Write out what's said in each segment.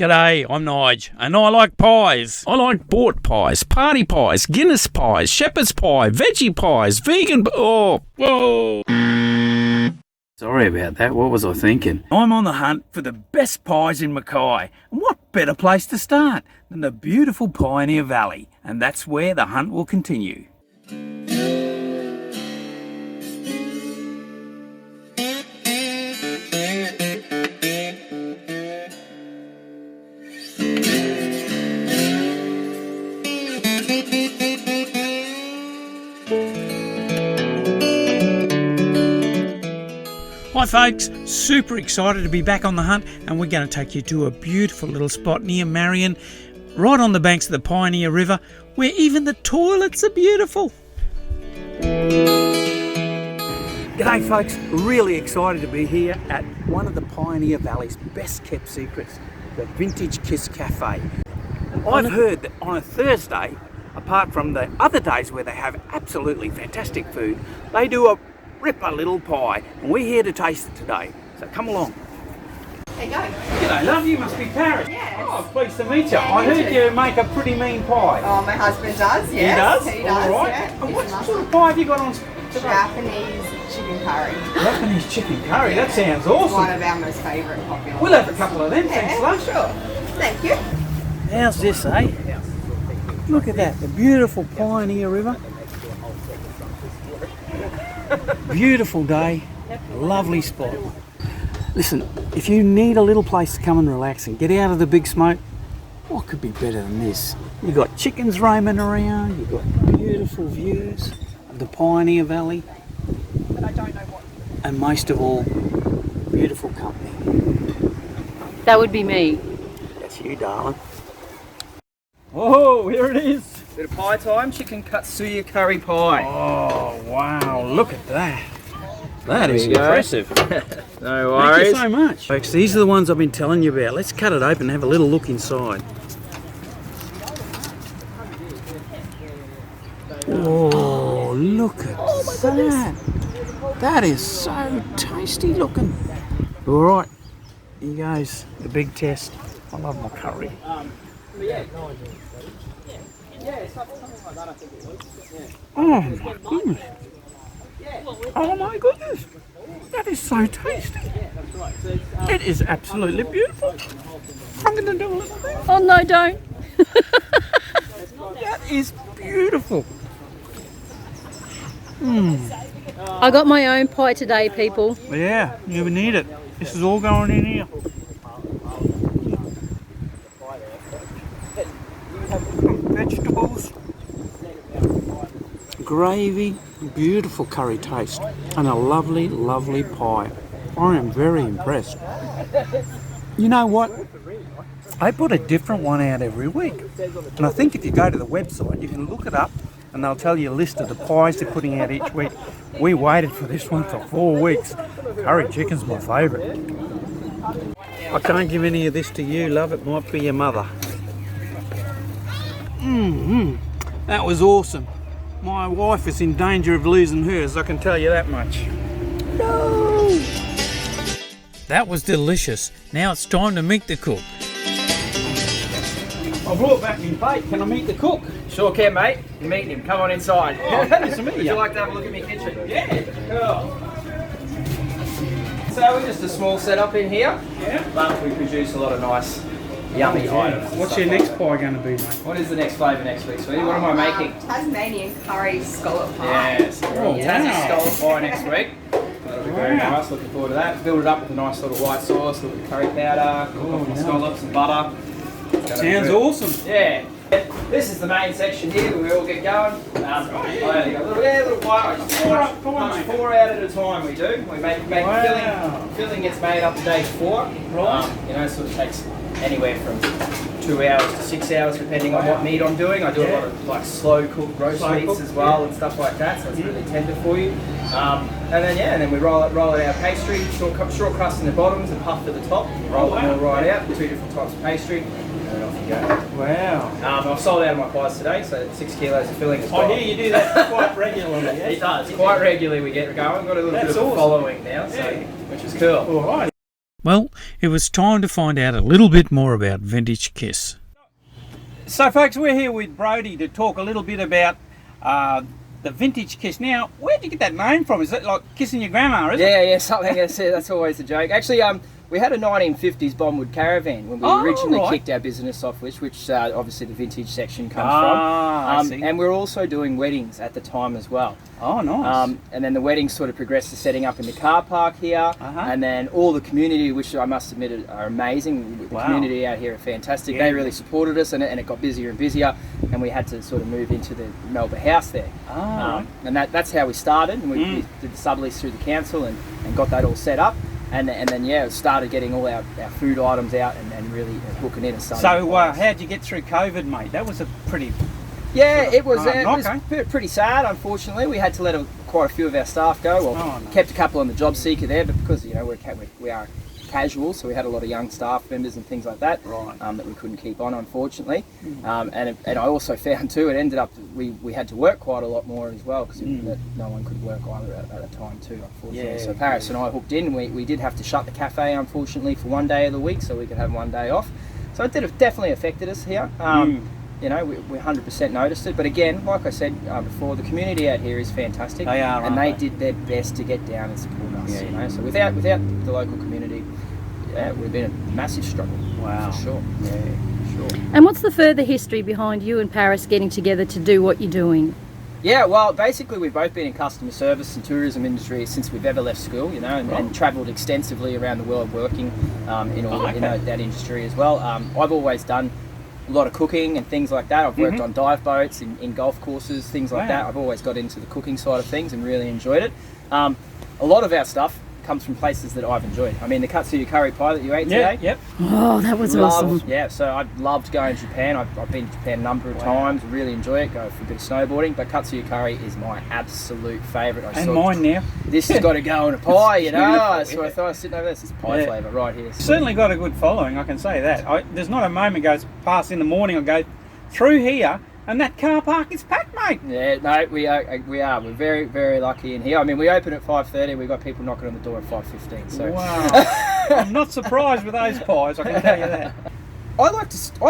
G'day, I'm Nige, and I like pies. I like bought pies, party pies, Guinness pies, shepherd's pie, veggie pies, vegan... whoa. Sorry about that, what was I thinking? I'm on the hunt for the best pies in Mackay. And what better place to start than the beautiful Pioneer Valley? And that's where the hunt will continue. Hi folks, super excited to be back on the hunt, and we're going to take you to a beautiful little spot near Marion, right on the banks of the Pioneer River, where even the toilets are beautiful. G'day folks, really excited to be here at one of the Pioneer Valley's best kept secrets, the Vintage Kiss Cafe. I've heard that on a Thursday, apart from the other days where they have absolutely fantastic food, they do a ripper little pie, and we're here to taste it today, so come along. There you go. G'day love, you must be Paris. Yes. Oh, pleased to meet you. Yeah, I me heard too. you make a pretty mean pie. Oh, my husband does, yes. He does? He does, All right. yeah. And what It's sort of pie have you got on today? Japanese chicken curry. Japanese chicken curry, that sounds It's one awesome. of our most favourite popular We'll have a ones. couple of them, thanks Yeah, love. sure. Thank you. How's this, eh? Look at that, the beautiful Pioneer River. Beautiful day, lovely spot. Listen, if you need a little place to come and relax and get out of the big smoke, what could be better than this? You've got chickens roaming around, you've got beautiful views of the Pioneer Valley, and most of all, beautiful company. That would be me. That's you, darling. Oh, here it is. Bit of pie time, chicken katsuya curry pie. Oh, wow, look at that. That is There you go. impressive. No Thank worries. you so much. Folks, these are the ones I've been telling you about. Let's cut it open and have a little look inside. Oh, look at that. That is so tasty looking. All right, here goes the big test. I love my curry. Oh my goodness. Oh my goodness. That is so tasty. It is absolutely beautiful. I'm going to do a little bit. Oh no, don't. That is beautiful. I got my own pie today, people. Yeah, you need it. This is all going in here. Vegetables, gravy, beautiful curry taste, and a lovely, lovely pie. I am very impressed. You know what? They put a different one out every week. And I think if you go to the website, you can look it up and they'll tell you a list of the pies they're putting out each week. We waited for this one for 4 weeks. Curry chicken's my favourite. I can't give any of this to you, love. It might be your mother. That was awesome. My wife is in danger of losing hers, I can tell you that much. No! That was delicious. Now it's time to meet the cook. I brought back my bait. Can I meet the cook? Sure can, mate. You're meeting him. Come on inside. Oh, nice to meet Would you. you like to have a look at my kitchen? Yeah. Cool. So we're just a small setup in here, Yeah. but we produce a lot of nice, yummy items. and What's stuff your like next pie going to be, mate? that. What is the next flavour next week, sweetie? What am I making? Tasmanian curry scallop pie. Yes, Oh, Tassie wow. scallop pie next week. That'll be very Wow. nice. Looking forward to that. Build it up with a nice little white sauce, a little curry powder, cook off my scallops and butter. It's gonna be Sounds good. awesome. Yeah. This is the main section here where we all get going. I only got a little white. Punch 4 out at a time we do. We make Wow. filling gets made up to day 4. Right. Sort of takes anywhere from 2 hours to 6 hours depending on what meat I'm doing. I do a lot of like slow cooked roast Slow meats cooked, as well and stuff like that, so it's really tender for you. And then we roll it out pastry, short crust in the bottoms and puff at the top. Roll it all right out, 2 different types of pastry, and then off you go. Wow. I've sold out of my pies today, so 6 kilos of filling as well. I hear you do that quite regularly, It yes? does, quite regularly we get going. Got a little That's bit of a awesome. following now, so Yeah. which is cool. All right. Well, it was time to find out a little bit more about Vintage Kiss. So folks, we're here with Brodie to talk a little bit about the Vintage Kiss. Now, where'd you get that name from? Is it like kissing your grandma, is it? Yeah, something that's always a joke. Actually, we had a 1950s Bondwood caravan when we originally kicked our business off, which obviously the vintage section comes from. I see. And we're also doing weddings at the time as well. Oh, nice. And then the weddings sort of progressed to setting up in the car park here, and then all the community, which I must admit are amazing. The community out here are fantastic. Yeah. They really supported us, and it got busier and busier, and we had to sort of move into the Melba house there. And that's how we started, and we did the sublease through the council and got that all set up. And then started getting all our food items out and really hooking in. So how'd you get through COVID, mate? That was a pretty... Yeah, it was pretty sad, unfortunately. We had to let quite a few of our staff go. Well, kept a couple on the job seeker there, but because, you know, we are casual, so we had a lot of young staff members and things like that that we couldn't keep on, unfortunately. And I also found too, it ended up we had to work quite a lot more as well, because no one could work either at a time too, unfortunately. Yeah, so Paris and I hooked in. We did have to shut the cafe, unfortunately, for one day of the week so we could have one day off. So it definitely affected us here. You know, we 100% noticed it, but again, like I said before, the community out here is fantastic. They are, and they did their best to get down and support us. You know, so without the local community, we've been a massive struggle. Wow. For sure. Yeah, for sure. And what's the further history behind you and Paris getting together to do what you're doing? Yeah, well, basically we've both been in customer service and tourism industry since we've ever left school, you know, and travelled extensively around the world working in that industry as well. I've always done a lot of cooking and things like that. I've worked on dive boats, in golf courses, things like that. I've always got into the cooking side of things and really enjoyed it. A lot of our stuff comes from places that I've enjoyed. I mean, the Katsuya curry pie that you ate today. Yep. Oh, that was awesome. Yeah, so I've loved going to Japan. I've been to Japan a number of times, really enjoy it, go for a bit of snowboarding, but Katsuya curry is my absolute favourite. Mine now. This has got to go in a pie, you know. So I thought I was sitting over there, this is pie flavour right here. Certainly got a good following, I can say that. There's not a moment goes past in the morning I go through here and that car park is packed, mate. Yeah, no, we are. We're very, very lucky in here. I mean, we open at 5:30. We've got people knocking on the door at 5:15. So wow, I'm not surprised with those pies, I can tell you that. I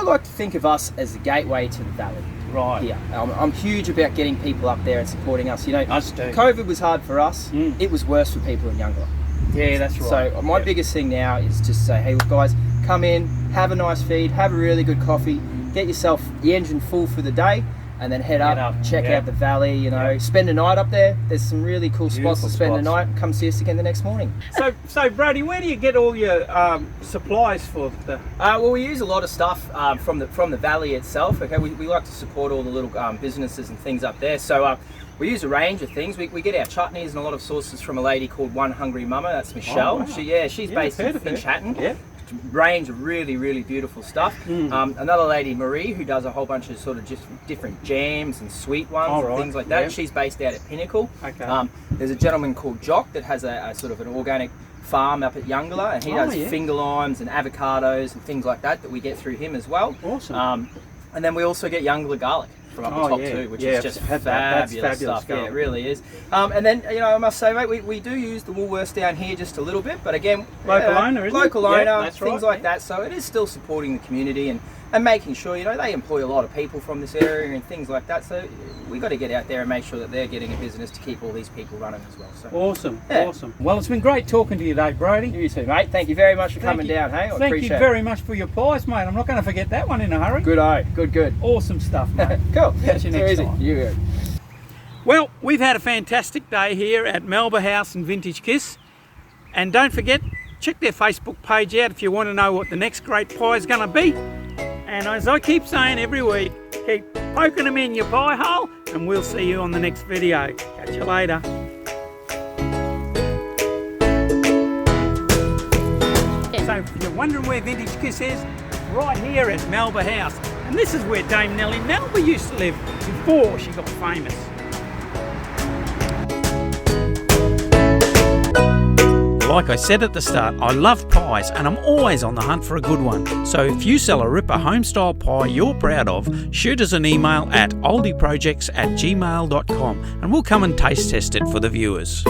like to think of us as the gateway to the valley. Right. Yeah, I'm huge about getting people up there and supporting us. You know, Us too. COVID was hard for us. It was worse for people in Youngler. Yeah, that's right. So my biggest thing now is just say, hey, look, guys, come in, have a nice feed, have a really good coffee, get yourself the engine full for the day, and then head up, check out the valley, you know, spend a night up there. There's some really cool spots to spend the night. Come see us again the next morning. So Brodie, where do you get all your supplies for the... Well, we use a lot of stuff from the valley itself. Okay, we like to support all the little businesses and things up there. So we use a range of things. We get our chutneys and a lot of sauces from a lady called One Hungry Mama. That's Michelle. Oh, wow. She's based in Finch Hatton. Yeah. Range of really, really beautiful stuff. Another lady, Marie, who does a whole bunch of sort of just different jams and sweet ones and things like that. Yeah. She's based out at Pinnacle. Okay. There's a gentleman called Jock that has a sort of an organic farm up at Youngler, and he does finger limes and avocados and things like that we get through him as well. Awesome. And then we also get Youngler garlic from up the top too, which is just fabulous stuff. Yeah, it really is. And then, you know, I must say, mate, we do use the Woolworths down here just a little bit, but again, local owner, isn't it? Local owner, that's things like that. So it is still supporting the community and making sure, you know, they employ a lot of people from this area and things like that. So we got to get out there and make sure that they're getting a business to keep all these people running as well. So awesome. Well, it's been great talking to you today, Brodie. You too, mate. Thank you very much for coming down. Hey, I appreciate it. Thank you very much for your pies, mate. I'm not going to forget that one in a hurry. Good. Awesome stuff, mate. Cool. Catch you next time. You go. Well, we've had a fantastic day here at Melba House and Vintage Kiss. And don't forget, check their Facebook page out if you want to know what the next great pie is going to be. And as I keep saying every week, keep poking them in your pie hole, and we'll see you on the next video. Catch you later. So if you're wondering where Vintage Kiss is, right here at Melba House. And this is where Dame Nellie Melba used to live before she got famous. Like I said at the start, I love pies and I'm always on the hunt for a good one. So if you sell a ripper home-style pie you're proud of, shoot us an email at oldieprojects@gmail.com and we'll come and taste test it for the viewers.